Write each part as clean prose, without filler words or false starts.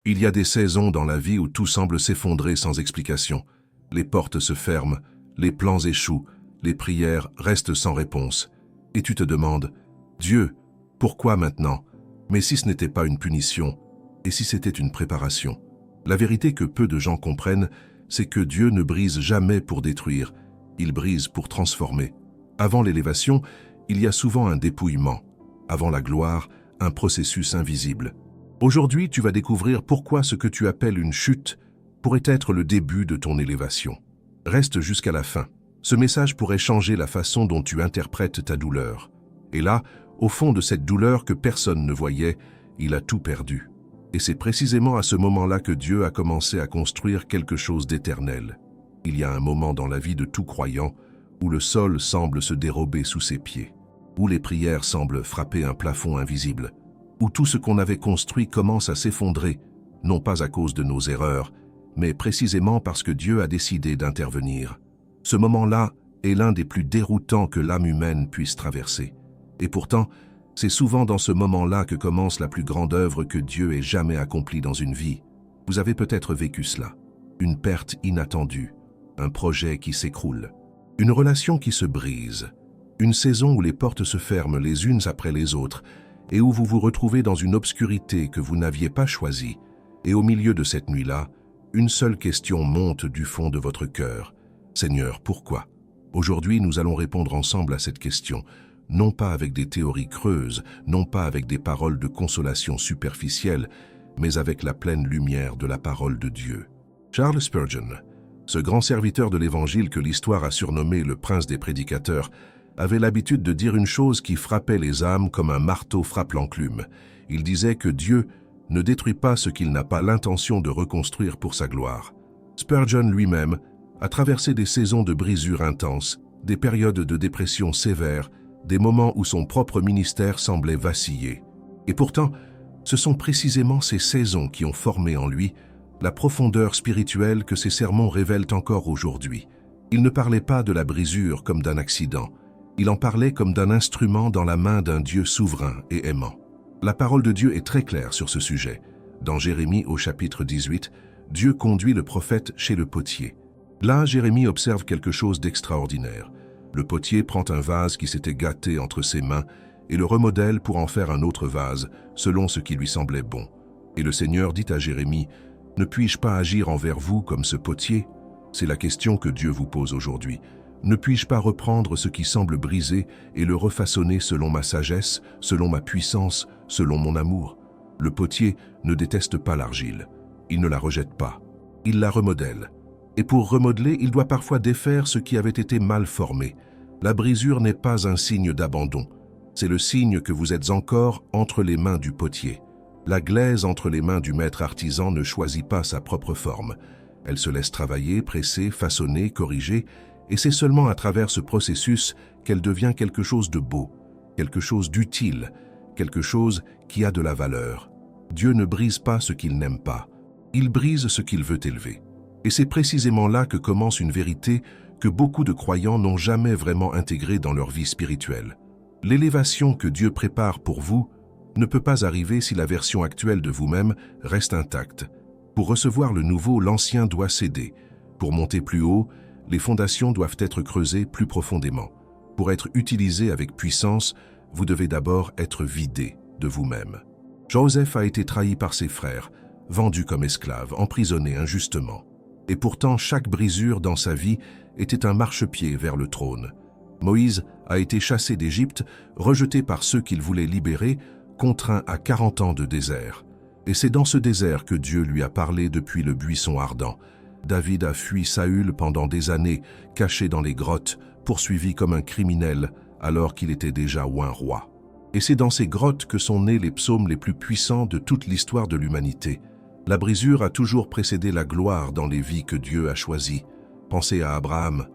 Il y a des saisons dans la vie où tout semble s'effondrer sans explication. Les portes se ferment, les plans échouent, les prières restent sans réponse. Et tu te demandes, Dieu, pourquoi maintenant? Mais si ce n'était pas une punition, et si c'était une préparation? La vérité que peu de gens comprennent, c'est que Dieu ne brise jamais pour détruire, il brise pour transformer. Avant l'élévation, il y a souvent un dépouillement. Avant la gloire, un processus invisible. Aujourd'hui, tu vas découvrir pourquoi ce que tu appelles une chute pourrait être le début de ton élévation. Reste jusqu'à la fin. Ce message pourrait changer la façon dont tu interprètes ta douleur. Et là, au fond de cette douleur que personne ne voyait, il a tout perdu. Et c'est précisément à ce moment-là que Dieu a commencé à construire quelque chose d'éternel. Il y a un moment dans la vie de tout croyant où le sol semble se dérober sous ses pieds, où les prières semblent frapper un plafond invisible, où tout ce qu'on avait construit commence à s'effondrer, non pas à cause de nos erreurs, mais précisément parce que Dieu a décidé d'intervenir. Ce moment-là est l'un des plus déroutants que l'âme humaine puisse traverser. Et pourtant, c'est souvent dans ce moment-là que commence la plus grande œuvre que Dieu ait jamais accomplie dans une vie. Vous avez peut-être vécu cela. Une perte inattendue, un projet qui s'écroule, une relation qui se brise, une saison où les portes se ferment les unes après les autres et où vous vous retrouvez dans une obscurité que vous n'aviez pas choisie. Et au milieu de cette nuit-là, une seule question monte du fond de votre cœur. Seigneur, pourquoi? Aujourd'hui, nous allons répondre ensemble à cette question, non pas avec des théories creuses, non pas avec des paroles de consolation superficielles, mais avec la pleine lumière de la parole de Dieu. Charles Spurgeon, ce grand serviteur de l'Évangile que l'histoire a surnommé le prince des prédicateurs, avait l'habitude de dire une chose qui frappait les âmes comme un marteau frappe l'enclume. Il disait que Dieu ne détruit pas ce qu'il n'a pas l'intention de reconstruire pour sa gloire. Spurgeon lui-même a traversé des saisons de brisures intenses, des périodes de dépression sévères, des moments où son propre ministère semblait vaciller. Et pourtant, ce sont précisément ces saisons qui ont formé en lui la profondeur spirituelle que ses sermons révèlent encore aujourd'hui. Il ne parlait pas de la brisure comme d'un accident. Il en parlait comme d'un instrument dans la main d'un Dieu souverain et aimant. La parole de Dieu est très claire sur ce sujet. Dans Jérémie au chapitre 18, Dieu conduit le prophète chez le potier. Là, Jérémie observe quelque chose d'extraordinaire. Le potier prend un vase qui s'était gâté entre ses mains et le remodèle pour en faire un autre vase, selon ce qui lui semblait bon. Et le Seigneur dit à Jérémie, « Ne puis-je pas agir envers vous comme ce potier ?» C'est la question que Dieu vous pose aujourd'hui. Ne puis-je pas reprendre ce qui semble brisé et le refaçonner selon ma sagesse, selon ma puissance, selon mon amour? Le potier ne déteste pas l'argile. Il ne la rejette pas. Il la remodèle. Et pour remodeler, il doit parfois défaire ce qui avait été mal formé. La brisure n'est pas un signe d'abandon. C'est le signe que vous êtes encore entre les mains du potier. La glaise entre les mains du maître artisan ne choisit pas sa propre forme. Elle se laisse travailler, presser, façonner, corriger, et c'est seulement à travers ce processus qu'elle devient quelque chose de beau, quelque chose d'utile, quelque chose qui a de la valeur. Dieu ne brise pas ce qu'il n'aime pas. Il brise ce qu'il veut élever. Et c'est précisément là que commence une vérité que beaucoup de croyants n'ont jamais vraiment intégrée dans leur vie spirituelle. L'élévation que Dieu prépare pour vous ne peut pas arriver si la version actuelle de vous-même reste intacte. Pour recevoir le nouveau, l'ancien doit céder. Pour monter plus haut, les fondations doivent être creusées plus profondément. Pour être utilisées avec puissance, vous devez d'abord être vidé de vous-même. Joseph a été trahi par ses frères, vendu comme esclave, emprisonné injustement. Et pourtant, chaque brisure dans sa vie était un marchepied vers le trône. Moïse a été chassé d'Égypte, rejeté par ceux qu'il voulait libérer, contraint à 40 ans de désert. Et c'est dans ce désert que Dieu lui a parlé depuis le buisson ardent. David a fui Saül pendant des années, caché dans les grottes, poursuivi comme un criminel, alors qu'il était déjà oint roi. Et c'est dans ces grottes que sont nés les psaumes les plus puissants de toute l'histoire de l'humanité. La brisure a toujours précédé la gloire dans les vies que Dieu a choisies. Pensez à Abraham.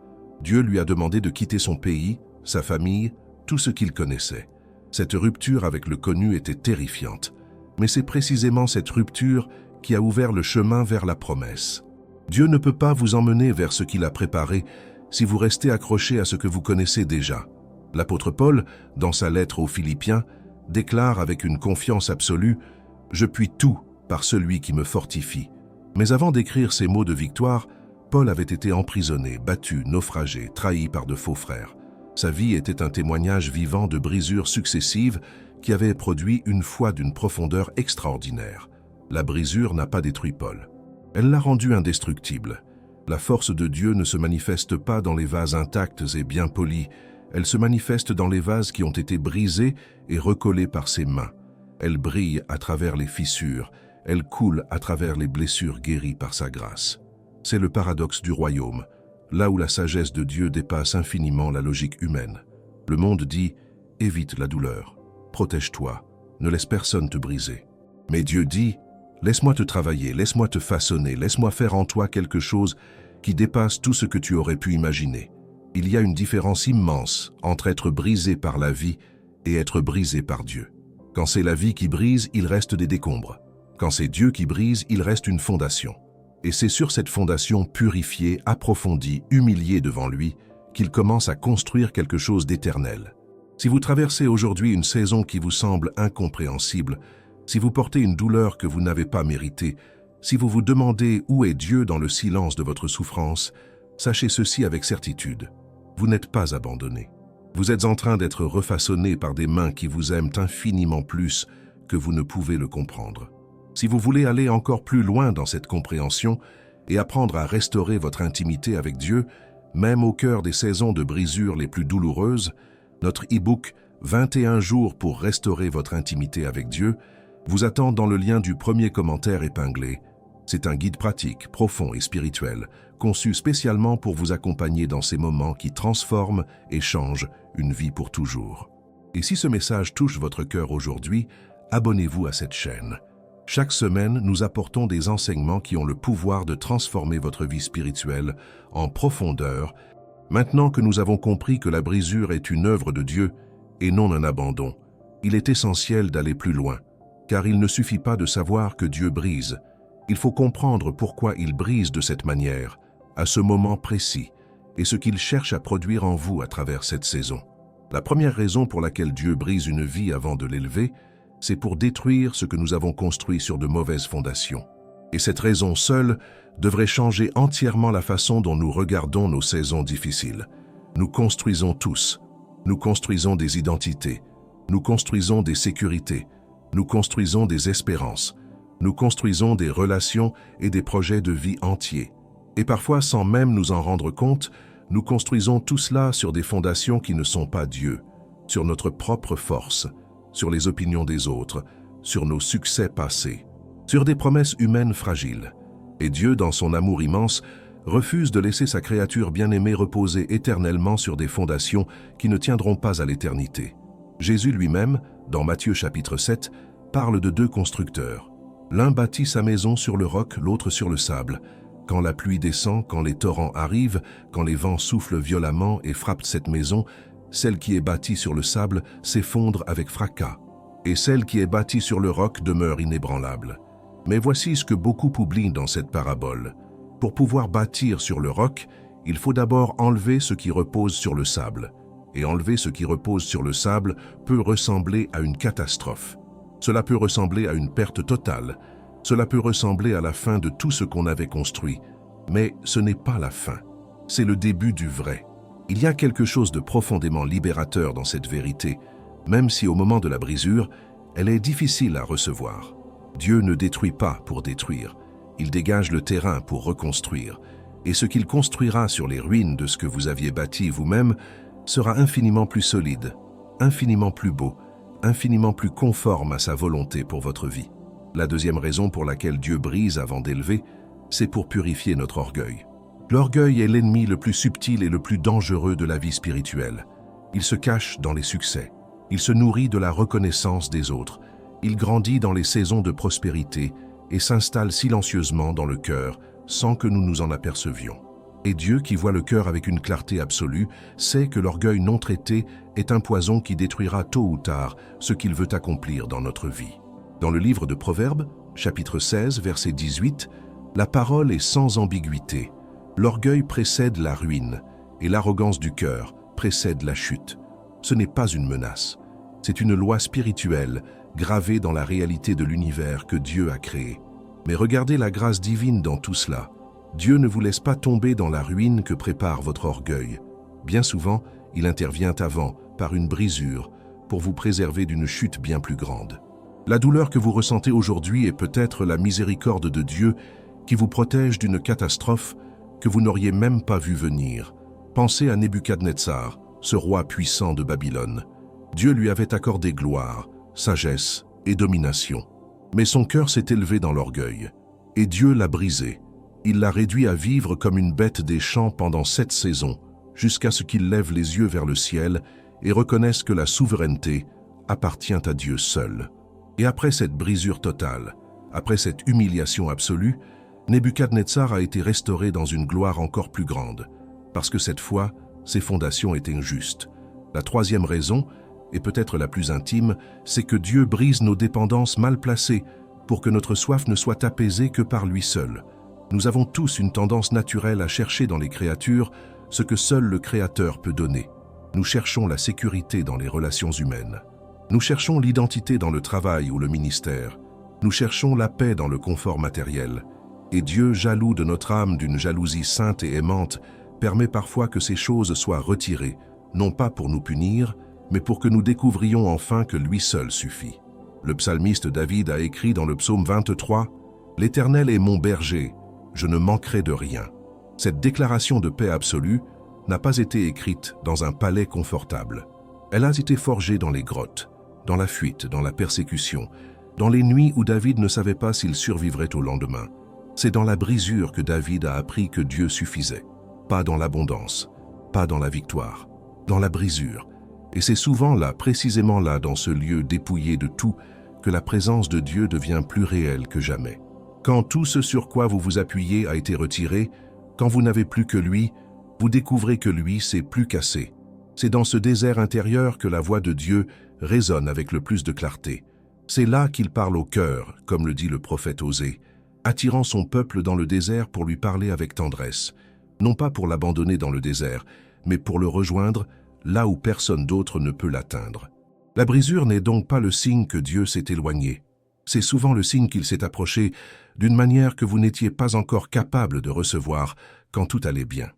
Dieu lui a demandé de quitter son pays, sa famille, tout ce qu'il connaissait. Cette rupture avec le connu était terrifiante. Mais c'est précisément cette rupture qui a ouvert le chemin vers la promesse. Dieu ne peut pas vous emmener vers ce qu'il a préparé si vous restez accroché à ce que vous connaissez déjà. L'apôtre Paul, dans sa lettre aux Philippiens, déclare avec une confiance absolue « Je puis tout par celui qui me fortifie. Mais avant d'écrire ces mots de victoire, Paul avait été emprisonné, battu, naufragé, trahi par de faux frères. Sa vie était un témoignage vivant de brisures successives qui avaient produit une foi d'une profondeur extraordinaire. La brisure n'a pas détruit Paul. Elle l'a rendu indestructible. La force de Dieu ne se manifeste pas dans les vases intacts et bien polis. Elle se manifeste dans les vases qui ont été brisés et recollés par ses mains. Elle brille à travers les fissures. Elle coule à travers les blessures guéries par sa grâce. C'est le paradoxe du royaume, là où la sagesse de Dieu dépasse infiniment la logique humaine. Le monde dit « évite la douleur, protège-toi, ne laisse personne te briser ». Mais Dieu dit « laisse-moi te travailler, laisse-moi te façonner, laisse-moi faire en toi quelque chose qui dépasse tout ce que tu aurais pu imaginer ». Il y a une différence immense entre être brisé par la vie et être brisé par Dieu. Quand c'est la vie qui brise, il reste des décombres. Quand c'est Dieu qui brise, il reste une fondation. Et c'est sur cette fondation purifiée, approfondie, humiliée devant lui, qu'il commence à construire quelque chose d'éternel. Si vous traversez aujourd'hui une saison qui vous semble incompréhensible, si vous portez une douleur que vous n'avez pas méritée, si vous vous demandez où est Dieu dans le silence de votre souffrance, sachez ceci avec certitude. Vous n'êtes pas abandonné. Vous êtes en train d'être refaçonné par des mains qui vous aiment infiniment plus que vous ne pouvez le comprendre. Si vous voulez aller encore plus loin dans cette compréhension et apprendre à restaurer votre intimité avec Dieu, même au cœur des saisons de brisures les plus douloureuses, notre e-book « 21 jours pour restaurer votre intimité avec Dieu » vous attend dans le lien du premier commentaire épinglé. C'est un guide pratique, profond et spirituel, conçu spécialement pour vous accompagner dans ces moments qui transforment et changent une vie pour toujours. Et si ce message touche votre cœur aujourd'hui, abonnez-vous à cette chaîne. Chaque semaine, nous apportons des enseignements qui ont le pouvoir de transformer votre vie spirituelle en profondeur. Maintenant que nous avons compris que la brisure est une œuvre de Dieu et non un abandon, il est essentiel d'aller plus loin, car il ne suffit pas de savoir que Dieu brise. Il faut comprendre pourquoi il brise de cette manière, à ce moment précis, et ce qu'il cherche à produire en vous à travers cette saison. La première raison pour laquelle Dieu brise une vie avant de l'élever, c'est pour détruire ce que nous avons construit sur de mauvaises fondations. Et cette raison seule devrait changer entièrement la façon dont nous regardons nos saisons difficiles. Nous construisons tous. Nous construisons des identités. Nous construisons des sécurités. Nous construisons des espérances. Nous construisons des relations et des projets de vie entiers. Et parfois, sans même nous en rendre compte, nous construisons tout cela sur des fondations qui ne sont pas Dieu, sur notre propre force, sur les opinions des autres, sur nos succès passés, sur des promesses humaines fragiles. Et Dieu, dans son amour immense, refuse de laisser sa créature bien-aimée reposer éternellement sur des fondations qui ne tiendront pas à l'éternité. Jésus lui-même, dans Matthieu chapitre 7, parle de deux constructeurs. L'un bâtit sa maison sur le roc, l'autre sur le sable. Quand la pluie descend, quand les torrents arrivent, quand les vents soufflent violemment et frappent cette maison, celle qui est bâtie sur le sable s'effondre avec fracas, et celle qui est bâtie sur le roc demeure inébranlable. Mais voici ce que beaucoup oublient dans cette parabole. Pour pouvoir bâtir sur le roc, il faut d'abord enlever ce qui repose sur le sable. Et enlever ce qui repose sur le sable peut ressembler à une catastrophe. Cela peut ressembler à une perte totale. Cela peut ressembler à la fin de tout ce qu'on avait construit. Mais ce n'est pas la fin. C'est le début du vrai. Il y a quelque chose de profondément libérateur dans cette vérité, même si au moment de la brisure, elle est difficile à recevoir. Dieu ne détruit pas pour détruire, il dégage le terrain pour reconstruire, et ce qu'il construira sur les ruines de ce que vous aviez bâti vous-même sera infiniment plus solide, infiniment plus beau, infiniment plus conforme à sa volonté pour votre vie. La deuxième raison pour laquelle Dieu brise avant d'élever, c'est pour purifier notre orgueil. L'orgueil est l'ennemi le plus subtil et le plus dangereux de la vie spirituelle. Il se cache dans les succès. Il se nourrit de la reconnaissance des autres. Il grandit dans les saisons de prospérité et s'installe silencieusement dans le cœur sans que nous nous en apercevions. Et Dieu, qui voit le cœur avec une clarté absolue, sait que l'orgueil non traité est un poison qui détruira tôt ou tard ce qu'il veut accomplir dans notre vie. Dans le livre de Proverbes, chapitre 16, verset 18, la parole est sans ambiguïté. L'orgueil précède la ruine et l'arrogance du cœur précède la chute. Ce n'est pas une menace, c'est une loi spirituelle gravée dans la réalité de l'univers que Dieu a créé. Mais regardez la grâce divine dans tout cela. Dieu ne vous laisse pas tomber dans la ruine que prépare votre orgueil. Bien souvent, il intervient avant, par une brisure, pour vous préserver d'une chute bien plus grande. La douleur que vous ressentez aujourd'hui est peut-être la miséricorde de Dieu qui vous protège d'une catastrophe que vous n'auriez même pas vue venir. Pensez à Nebuchadnezzar, ce roi puissant de Babylone. Dieu lui avait accordé gloire, sagesse et domination. Mais son cœur s'est élevé dans l'orgueil, et Dieu l'a brisé. Il l'a réduit à vivre comme une bête des champs pendant 7 saisons, jusqu'à ce qu'il lève les yeux vers le ciel et reconnaisse que la souveraineté appartient à Dieu seul. Et après cette brisure totale, après cette humiliation absolue, Nebuchadnezzar a été restauré dans une gloire encore plus grande, parce que cette fois, ses fondations étaient justes. La troisième raison, et peut-être la plus intime, c'est que Dieu brise nos dépendances mal placées pour que notre soif ne soit apaisée que par lui seul. Nous avons tous une tendance naturelle à chercher dans les créatures ce que seul le Créateur peut donner. Nous cherchons la sécurité dans les relations humaines. Nous cherchons l'identité dans le travail ou le ministère. Nous cherchons la paix dans le confort matériel. Et Dieu, jaloux de notre âme d'une jalousie sainte et aimante, permet parfois que ces choses soient retirées, non pas pour nous punir, mais pour que nous découvrions enfin que lui seul suffit. Le psalmiste David a écrit dans le psaume 23 « L'Éternel est mon berger, je ne manquerai de rien ». Cette déclaration de paix absolue n'a pas été écrite dans un palais confortable. Elle a été forgée dans les grottes, dans la fuite, dans la persécution, dans les nuits où David ne savait pas s'il survivrait au lendemain. C'est dans la brisure que David a appris que Dieu suffisait. Pas dans l'abondance, pas dans la victoire, dans la brisure. Et c'est souvent là, précisément là, dans ce lieu dépouillé de tout, que la présence de Dieu devient plus réelle que jamais. Quand tout ce sur quoi vous vous appuyez a été retiré, quand vous n'avez plus que lui, vous découvrez que lui s'est plus cassé. C'est dans ce désert intérieur que la voix de Dieu résonne avec le plus de clarté. C'est là qu'il parle au cœur, comme le dit le prophète Osée, attirant son peuple dans le désert pour lui parler avec tendresse, non pas pour l'abandonner dans le désert, mais pour le rejoindre là où personne d'autre ne peut l'atteindre. La brisure n'est donc pas le signe que Dieu s'est éloigné. C'est souvent le signe qu'il s'est approché d'une manière que vous n'étiez pas encore capable de recevoir quand tout allait bien.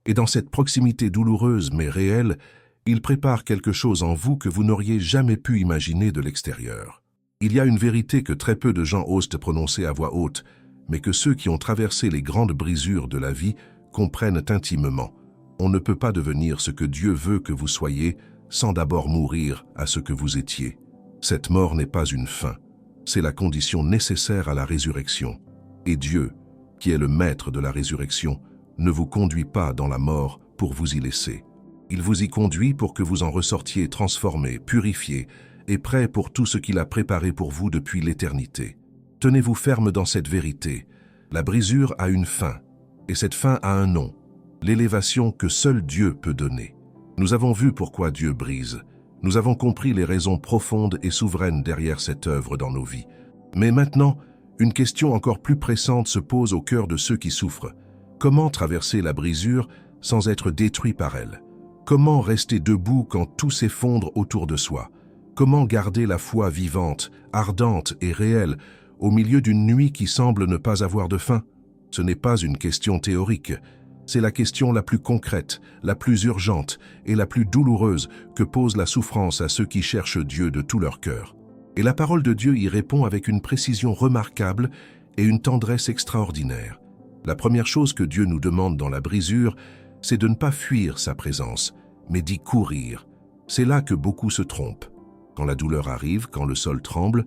Et dans cette proximité douloureuse mais réelle, il prépare quelque chose en vous que vous n'auriez jamais pu imaginer de l'extérieur. Il y a une vérité que très peu de gens osent prononcer à voix haute, mais que ceux qui ont traversé les grandes brisures de la vie comprennent intimement. On ne peut pas devenir ce que Dieu veut que vous soyez sans d'abord mourir à ce que vous étiez. Cette mort n'est pas une fin, c'est la condition nécessaire à la résurrection. Et Dieu, qui est le maître de la résurrection, ne vous conduit pas dans la mort pour vous y laisser. Il vous y conduit pour que vous en ressortiez transformé, purifié et prêt pour tout ce qu'il a préparé pour vous depuis l'éternité. Tenez-vous ferme dans cette vérité. La brisure a une fin, et cette fin a un nom, l'élévation que seul Dieu peut donner. Nous avons vu pourquoi Dieu brise. Nous avons compris les raisons profondes et souveraines derrière cette œuvre dans nos vies. Mais maintenant, une question encore plus pressante se pose au cœur de ceux qui souffrent. Comment traverser la brisure sans être détruit par elle? Comment rester debout quand tout s'effondre autour de soi? Comment garder la foi vivante, ardente et réelle au milieu d'une nuit qui semble ne pas avoir de fin? Ce n'est pas une question théorique. C'est la question la plus concrète, la plus urgente et la plus douloureuse que pose la souffrance à ceux qui cherchent Dieu de tout leur cœur. Et la parole de Dieu y répond avec une précision remarquable et une tendresse extraordinaire. La première chose que Dieu nous demande dans la brisure, c'est de ne pas fuir sa présence, mais d'y courir. C'est là que beaucoup se trompent. Quand la douleur arrive, quand le sol tremble,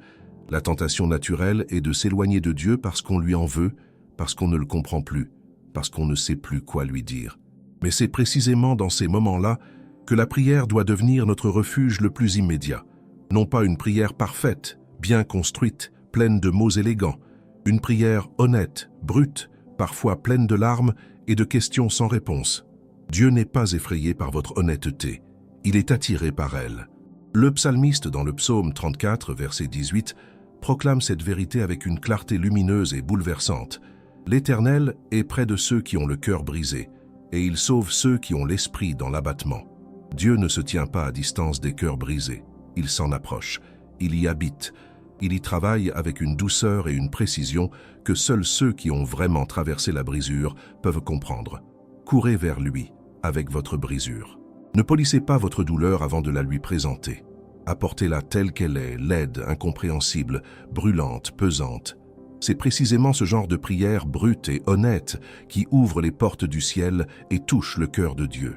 la tentation naturelle est de s'éloigner de Dieu parce qu'on lui en veut, parce qu'on ne le comprend plus, parce qu'on ne sait plus quoi lui dire. Mais c'est précisément dans ces moments-là que la prière doit devenir notre refuge le plus immédiat. Non pas une prière parfaite, bien construite, pleine de mots élégants, une prière honnête, brute, parfois pleine de larmes et de questions sans réponse. Dieu n'est pas effrayé par votre honnêteté, il est attiré par elle. Le psalmiste dans le psaume 34, verset 18, proclame cette vérité avec une clarté lumineuse et bouleversante. L'Éternel est près de ceux qui ont le cœur brisé, et il sauve ceux qui ont l'esprit dans l'abattement. Dieu ne se tient pas à distance des cœurs brisés, il s'en approche, Il y habite. Il y travaille avec une douceur et une précision que seuls ceux qui ont vraiment traversé la brisure peuvent comprendre. Courez vers lui avec votre brisure. Ne polissez pas votre douleur avant de la lui présenter. Apportez-la telle qu'elle est, laide, incompréhensible, brûlante, pesante. C'est précisément ce genre de prière brute et honnête qui ouvre les portes du ciel et touche le cœur de Dieu.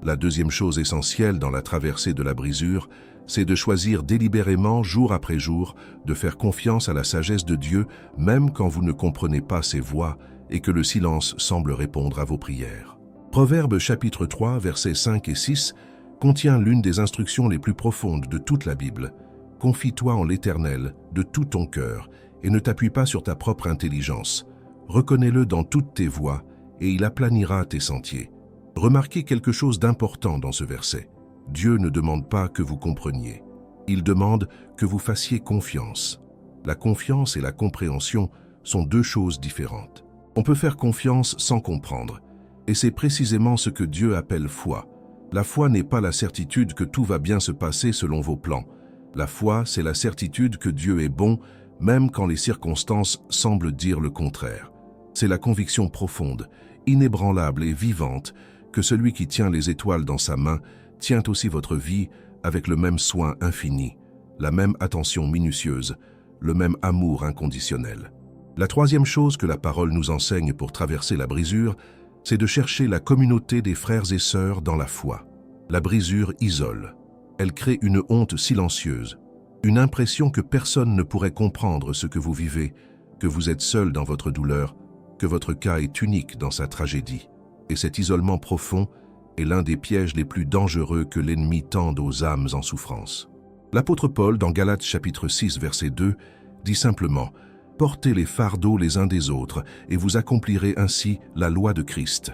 La deuxième chose essentielle dans la traversée de la brisure, c'est de choisir délibérément, jour après jour, de faire confiance à la sagesse de Dieu, même quand vous ne comprenez pas ses voies et que le silence semble répondre à vos prières. Proverbes chapitre 3, versets 5 et 6, contient l'une des instructions les plus profondes de toute la Bible. « Confie-toi en l'Éternel de tout ton cœur et ne t'appuie pas sur ta propre intelligence. Reconnais-le dans toutes tes voies et il aplanira tes sentiers. » Remarquez quelque chose d'important dans ce verset. Dieu ne demande pas que vous compreniez. Il demande que vous fassiez confiance. La confiance et la compréhension sont deux choses différentes. On peut faire confiance sans comprendre. Et c'est précisément ce que Dieu appelle foi. La foi n'est pas la certitude que tout va bien se passer selon vos plans. La foi, c'est la certitude que Dieu est bon, même quand les circonstances semblent dire le contraire. C'est la conviction profonde, inébranlable et vivante que celui qui tient les étoiles dans sa main tient aussi votre vie avec le même soin infini, la même attention minutieuse, le même amour inconditionnel. La troisième chose que la parole nous enseigne pour traverser la brisure, c'est de chercher la communauté des frères et sœurs dans la foi. La brisure isole. Elle crée une honte silencieuse, une impression que personne ne pourrait comprendre ce que vous vivez, que vous êtes seul dans votre douleur, que votre cas est unique dans sa tragédie. Et cet isolement profond est l'un des pièges les plus dangereux que l'ennemi tende aux âmes en souffrance. L'apôtre Paul, dans Galates chapitre 6, verset 2, dit simplement « Portez les fardeaux les uns des autres, et vous accomplirez ainsi la loi de Christ. »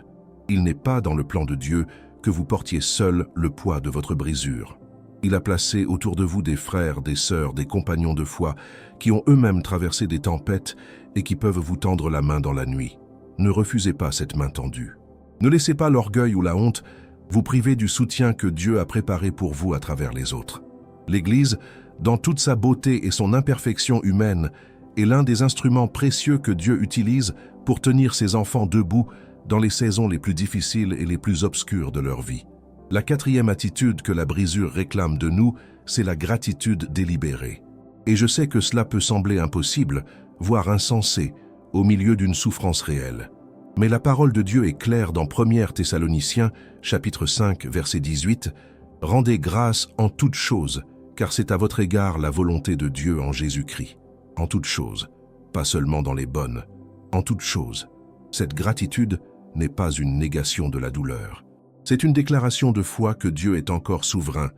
Il n'est pas dans le plan de Dieu que vous portiez seul le poids de votre brisure. Il a placé autour de vous des frères, des sœurs, des compagnons de foi qui ont eux-mêmes traversé des tempêtes et qui peuvent vous tendre la main dans la nuit. Ne refusez pas cette main tendue. Ne laissez pas l'orgueil ou la honte vous priver du soutien que Dieu a préparé pour vous à travers les autres. L'Église, dans toute sa beauté et son imperfection humaine, est l'un des instruments précieux que Dieu utilise pour tenir ses enfants debout dans les saisons les plus difficiles et les plus obscures de leur vie. La quatrième attitude que la brisure réclame de nous, c'est la gratitude délibérée. Et je sais que cela peut sembler impossible, voire insensé, au milieu d'une souffrance réelle. Mais la parole de Dieu est claire dans 1 Thessaloniciens, chapitre 5, verset 18, « Rendez grâce en toutes choses, car c'est à votre égard la volonté de Dieu en Jésus-Christ. » En toutes choses, pas seulement dans les bonnes, en toutes choses. Cette gratitude n'est pas une négation de la douleur. C'est une déclaration de foi que Dieu est encore souverain,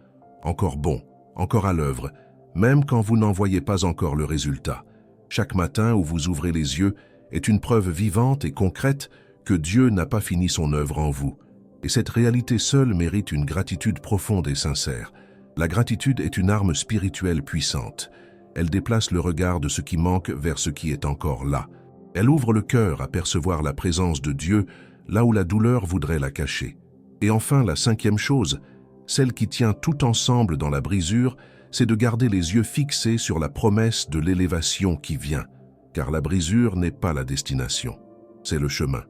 encore bon, encore à l'œuvre, même quand vous n'en voyez pas encore le résultat. Chaque matin où vous ouvrez les yeux est une preuve vivante et concrète que Dieu n'a pas fini son œuvre en vous. Et cette réalité seule mérite une gratitude profonde et sincère. La gratitude est une arme spirituelle puissante. Elle déplace le regard de ce qui manque vers ce qui est encore là. Elle ouvre le cœur à percevoir la présence de Dieu là où la douleur voudrait la cacher. Et enfin, la cinquième chose, celle qui tient tout ensemble dans la brisure, c'est de garder les yeux fixés sur la promesse de l'élévation qui vient. Car la brisure n'est pas la destination, c'est le chemin.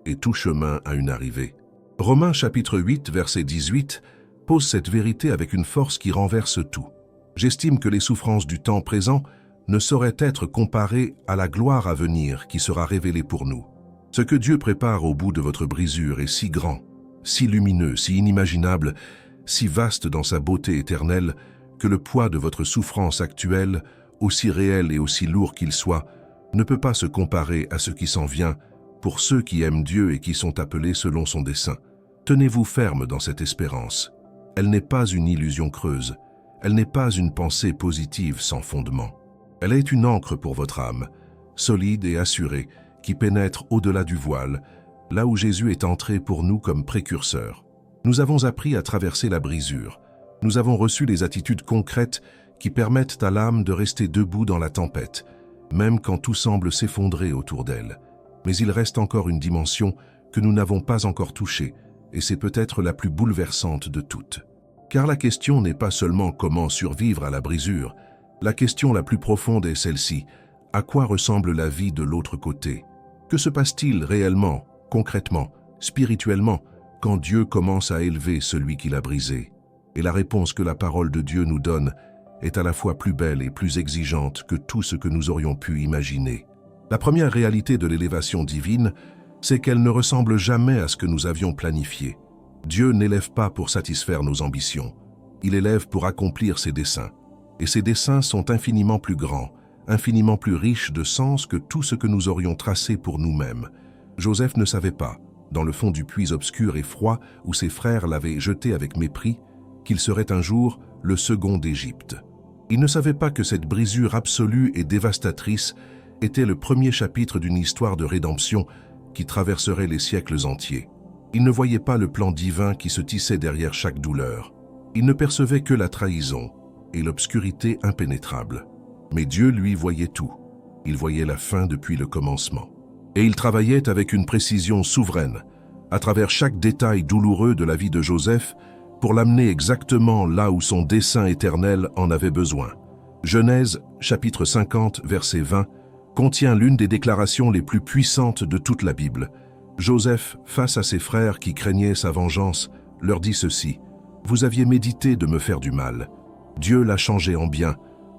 Et tout chemin a une arrivée. Romains chapitre 8, verset 18, pose cette vérité avec une force qui renverse tout. J'estime que les souffrances du temps présent ne sauraient être comparées à la gloire à venir qui sera révélée pour nous. Ce que Dieu prépare au bout de votre brisure est si grand, si lumineux, si inimaginable, si vaste dans sa beauté éternelle, que le poids de votre souffrance actuelle, aussi réel et aussi lourd qu'il soit, ne peut pas se comparer à ce qui s'en vient pour ceux qui aiment Dieu et qui sont appelés selon son dessein. Tenez-vous ferme dans cette espérance. Elle n'est pas une illusion creuse, elle n'est pas une pensée positive sans fondement. Elle est une ancre pour votre âme, solide et assurée, qui pénètre au-delà du voile, là où Jésus est entré pour nous comme précurseur. Nous avons appris à traverser la brisure. Nous avons reçu les attitudes concrètes qui permettent à l'âme de rester debout dans la tempête, même quand tout semble s'effondrer autour d'elle. Mais il reste encore une dimension que nous n'avons pas encore touchée, et c'est peut-être la plus bouleversante de toutes. Car la question n'est pas seulement comment survivre à la brisure, La question la plus profonde est celle-ci. À quoi ressemble la vie de l'autre côté? Que se passe-t-il réellement, concrètement, spirituellement, quand Dieu commence à élever celui qui l'a brisé? Et la réponse que la parole de Dieu nous donne est à la fois plus belle et plus exigeante que tout ce que nous aurions pu imaginer. La première réalité de l'élévation divine, c'est qu'elle ne ressemble jamais à ce que nous avions planifié. Dieu n'élève pas pour satisfaire nos ambitions. Il élève pour accomplir ses desseins. Et ces desseins sont infiniment plus grands, infiniment plus riches de sens que tout ce que nous aurions tracé pour nous-mêmes. Joseph ne savait pas, dans le fond du puits obscur et froid où ses frères l'avaient jeté avec mépris, qu'il serait un jour le second d'Égypte. Il ne savait pas que cette brisure absolue et dévastatrice était le premier chapitre d'une histoire de rédemption qui traverserait les siècles entiers. Il ne voyait pas le plan divin qui se tissait derrière chaque douleur. Il ne percevait que la trahison et l'obscurité impénétrable. Mais Dieu, lui, voyait tout. Il voyait la fin depuis le commencement. Et il travaillait avec une précision souveraine, à travers chaque détail douloureux de la vie de Joseph, pour l'amener exactement là où son dessein éternel en avait besoin. Genèse, chapitre 50, verset 20, contient l'une des déclarations les plus puissantes de toute la Bible. Joseph, face à ses frères qui craignaient sa vengeance, leur dit ceci: « Vous aviez médité de me faire du mal. Dieu l'a changé en bien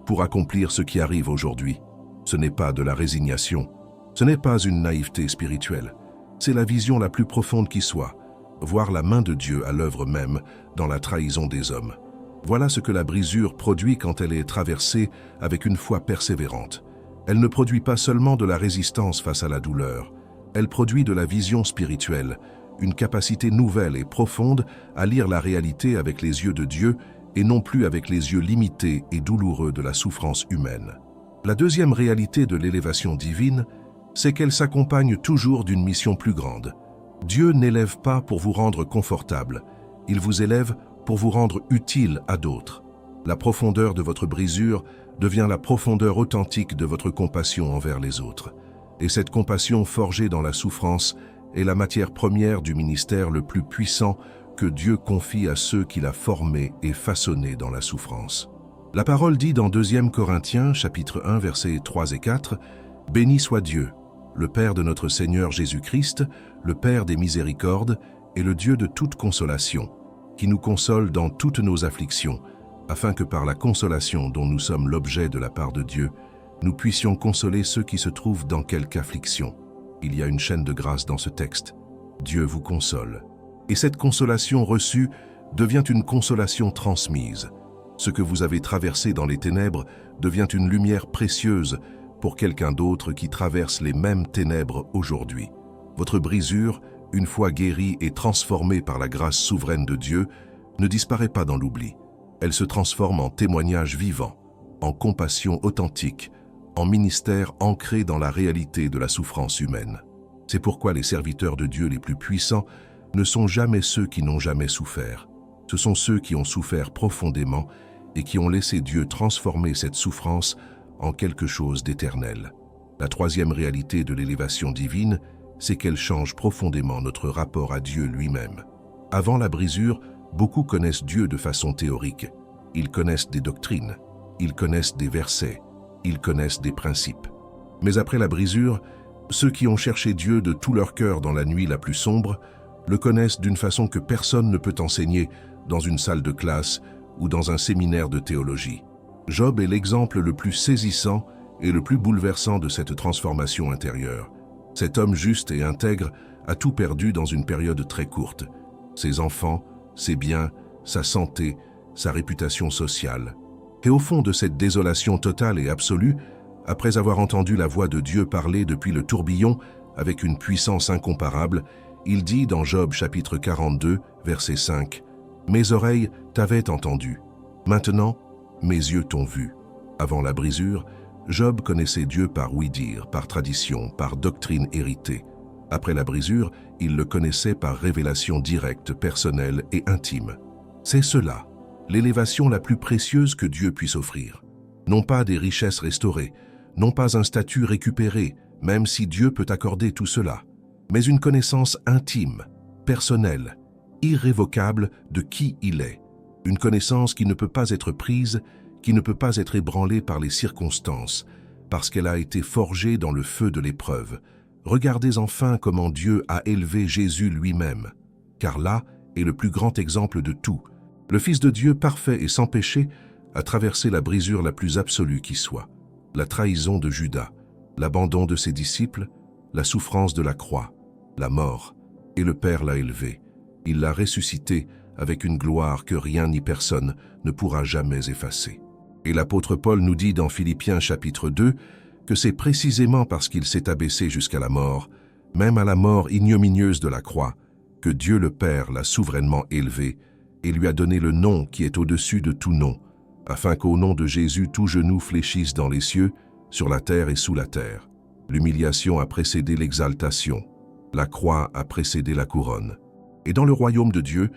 pour accomplir ce qui arrive aujourd'hui. Ce n'est pas de la résignation, ce n'est pas une naïveté spirituelle. C'est la vision la plus profonde qui soit, voir la main de Dieu à l'œuvre même dans la trahison des hommes. Voilà ce que la brisure produit quand elle est traversée avec une foi persévérante. Elle ne produit pas seulement de la résistance face à la douleur, elle produit de la vision spirituelle, une capacité nouvelle et profonde à lire la réalité avec les yeux de Dieu et non plus avec les yeux limités et douloureux de la souffrance humaine. La deuxième réalité de l'élévation divine, c'est qu'elle s'accompagne toujours d'une mission plus grande. Dieu n'élève pas pour vous rendre confortable, il vous élève pour vous rendre utile à d'autres. La profondeur de votre brisure devient la profondeur authentique de votre compassion envers les autres. Et cette compassion forgée dans la souffrance est la matière première du ministère le plus puissant que Dieu confie à ceux qu'il a formés et façonnés dans la souffrance. La parole dit dans 2 Corinthiens, chapitre 1, versets 3 et 4, « Béni soit Dieu, le Père de notre Seigneur Jésus-Christ, le Père des miséricordes et le Dieu de toute consolation, qui nous console dans toutes nos afflictions, afin que par la consolation dont nous sommes l'objet de la part de Dieu, nous puissions consoler ceux qui se trouvent dans quelque affliction. » Il y a une chaîne de grâce dans ce texte. Dieu vous console. Et cette consolation reçue devient une consolation transmise. Ce que vous avez traversé dans les ténèbres devient une lumière précieuse pour quelqu'un d'autre qui traverse les mêmes ténèbres aujourd'hui. Votre brisure, une fois guérie et transformée par la grâce souveraine de Dieu, ne disparaît pas dans l'oubli. Elle se transforme en témoignage vivant, en compassion authentique, en ministère ancré dans la réalité de la souffrance humaine. C'est pourquoi les serviteurs de Dieu les plus puissants ne sont jamais ceux qui n'ont jamais souffert. Ce sont ceux qui ont souffert profondément et qui ont laissé Dieu transformer cette souffrance en quelque chose d'éternel. La troisième réalité de l'élévation divine, c'est qu'elle change profondément notre rapport à Dieu lui-même. Avant la brisure, beaucoup connaissent Dieu de façon théorique. Ils connaissent des doctrines, ils connaissent des versets, ils connaissent des principes. Mais après la brisure, ceux qui ont cherché Dieu de tout leur cœur dans la nuit la plus sombre le connaissent d'une façon que personne ne peut enseigner dans une salle de classe ou dans un séminaire de théologie. Job est l'exemple le plus saisissant et le plus bouleversant de cette transformation intérieure. Cet homme juste et intègre a tout perdu dans une période très courte. Ses enfants, ses biens, sa santé, sa réputation sociale. Et au fond de cette désolation totale et absolue, après avoir entendu la voix de Dieu parler depuis le tourbillon avec une puissance incomparable, il dit dans Job chapitre 42, verset 5, « Mes oreilles t'avaient entendu, maintenant mes yeux t'ont vu. » Avant la brisure, Job connaissait Dieu par ouï-dire, par tradition, par doctrine héritée. Après la brisure, il le connaissait par révélation directe, personnelle et intime. C'est cela, l'élévation la plus précieuse que Dieu puisse offrir. Non pas des richesses restaurées, non pas un statut récupéré, même si Dieu peut accorder tout cela, mais une connaissance intime, personnelle, irrévocable de qui il est. Une connaissance qui ne peut pas être prise, qui ne peut pas être ébranlée par les circonstances, parce qu'elle a été forgée dans le feu de l'épreuve. Regardez enfin comment Dieu a élevé Jésus lui-même, car là est le plus grand exemple de tout. Le Fils de Dieu parfait et sans péché a traversé la brisure la plus absolue qui soit, la trahison de Judas, l'abandon de ses disciples, la souffrance de la croix, la mort, et le Père l'a élevé. Il l'a ressuscité avec une gloire que rien ni personne ne pourra jamais effacer. Et l'apôtre Paul nous dit dans Philippiens chapitre 2 que c'est précisément parce qu'il s'est abaissé jusqu'à la mort, même à la mort ignominieuse de la croix, que Dieu le Père l'a souverainement élevé et lui a donné le nom qui est au-dessus de tout nom, afin qu'au nom de Jésus tout genou fléchisse dans les cieux, sur la terre et sous la terre. L'humiliation a précédé l'exaltation, la croix a précédé la couronne. Et dans le royaume de Dieu,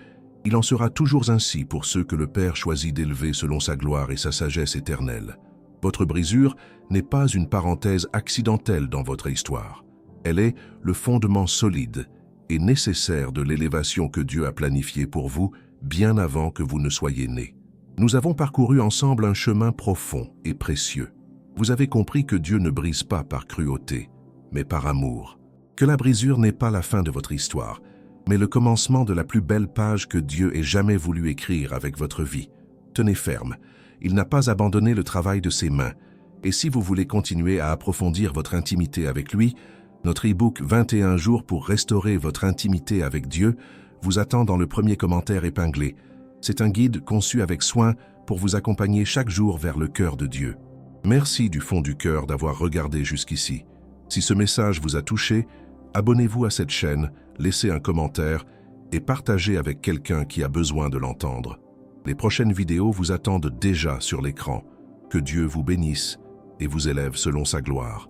il en sera toujours ainsi pour ceux que le Père choisit d'élever selon sa gloire et sa sagesse éternelle. Votre brisure n'est pas une parenthèse accidentelle dans votre histoire. Elle est le fondement solide et nécessaire de l'élévation que Dieu a planifiée pour vous bien avant que vous ne soyez nés. Nous avons parcouru ensemble un chemin profond et précieux. Vous avez compris que Dieu ne brise pas par cruauté, mais par amour. Que la brisure n'est pas la fin de votre histoire, mais le commencement de la plus belle page que Dieu ait jamais voulu écrire avec votre vie. Tenez ferme, il n'a pas abandonné le travail de ses mains. Et si vous voulez continuer à approfondir votre intimité avec lui, notre e-book 21 jours pour restaurer votre intimité avec Dieu vous attend dans le premier commentaire épinglé. C'est un guide conçu avec soin pour vous accompagner chaque jour vers le cœur de Dieu. Merci du fond du cœur d'avoir regardé jusqu'ici. Si ce message vous a touché, abonnez-vous à cette chaîne, laissez un commentaire et partagez avec quelqu'un qui a besoin de l'entendre. Les prochaines vidéos vous attendent déjà sur l'écran. Que Dieu vous bénisse et vous élève selon sa gloire.